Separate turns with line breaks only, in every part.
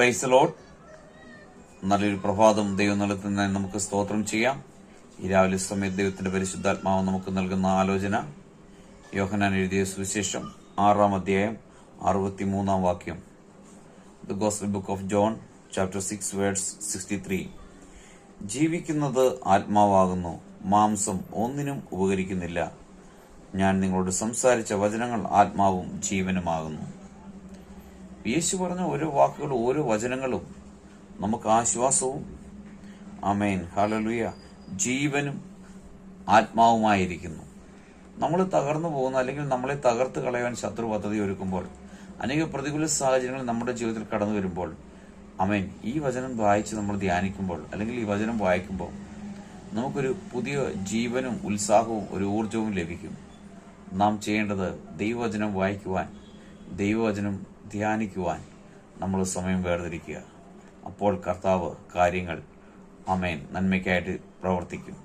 Praise the Lord. നല്ലൊരു പ്രഭാതം ദൈവം നൽകുന്ന നമുക്ക് സ്തോത്രം ചെയ്യാം. ഈ രാവിലെ സമയത്ത് ദൈവത്തിന്റെ പരിശുദ്ധാത്മാവ് നമുക്ക് നൽകുന്ന ആലോചന യോഹന്നാൻ എഴുതിയ സുവിശേഷം 6-ാം അധ്യായം 63-ാം വാക്യം. The gospel book of John chapter 6 verse 63. ജീവിക്കുന്നത് ആത്മാവാകുന്നു, മാംസം ഒന്നിനും ഉപകരിക്കുന്നില്ല. ഞാൻ നിങ്ങളോട് സംസാരിച്ച വചനങ്ങൾ ആത്മാവും ജീവനുമാകുന്നു. യേശു പറഞ്ഞ ഓരോ വാക്കുകളും ഓരോ വചനങ്ങളും നമുക്ക് ആശ്വാസവും ആമേൻ ഹല്ലേലൂയ ജീവനും ആത്മാവുമായിരിക്കുന്നു. നമ്മൾ തകർന്നു പോകുന്ന അല്ലെങ്കിൽ നമ്മളെ തകർത്ത് കളയാൻ ശത്രു പദ്ധതി ഒരുക്കുമ്പോൾ, അനേക പ്രതികൂല സാഹചര്യങ്ങൾ നമ്മുടെ ജീവിതത്തിൽ കടന്നു വരുമ്പോൾ, ആമേൻ ഈ വചനം വായിച്ച് നമ്മൾ ധ്യാനിക്കുമ്പോൾ അല്ലെങ്കിൽ ഈ വചനം വായിക്കുമ്പോൾ നമുക്കൊരു പുതിയ ജീവനും ഉത്സാഹവും ഒരു ഊർജവും ലഭിക്കും. നാം ചെയ്യേണ്ടത് ദൈവവചനം വായിക്കുവാൻ, ദൈവവചനം ധ്യാനിക്കുവാൻ നമ്മൾ സമയം വേർതിരിക്കുക. അപ്പോൾ കർത്താവ് കാര്യങ്ങൾ ആമേൻ നന്മയ്ക്കായിട്ട് പ്രവർത്തിക്കും.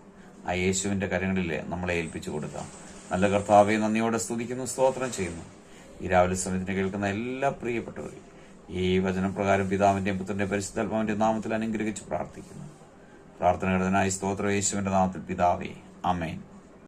ആ യേശുവിന്റെ കരങ്ങളിൽ നമ്മളെ ഏൽപ്പിച്ചു കൊടുക്കാം. നല്ല കർത്താവെ നന്ദിയോടെ സ്തുതിക്കുന്നു, സ്തോത്രം ചെയ്യുന്നു. ഈ രാവിലെ സമയത്തിന് കേൾക്കുന്ന എല്ലാ പ്രിയപ്പെട്ടവരും ഈ വചനം പ്രകാരം പിതാവിന്റെയും പുത്രന്റെയും പരിശുദ്ധാത്മാവിന്റെ നാമത്തിൽ അനുഗ്രഹിച്ച് പ്രാർത്ഥിക്കുന്നു. പ്രാർത്ഥനകടനായി സ്തോത്രം യേശുവിന്റെ നാമത്തിൽ പിതാവേ, ആമേൻ.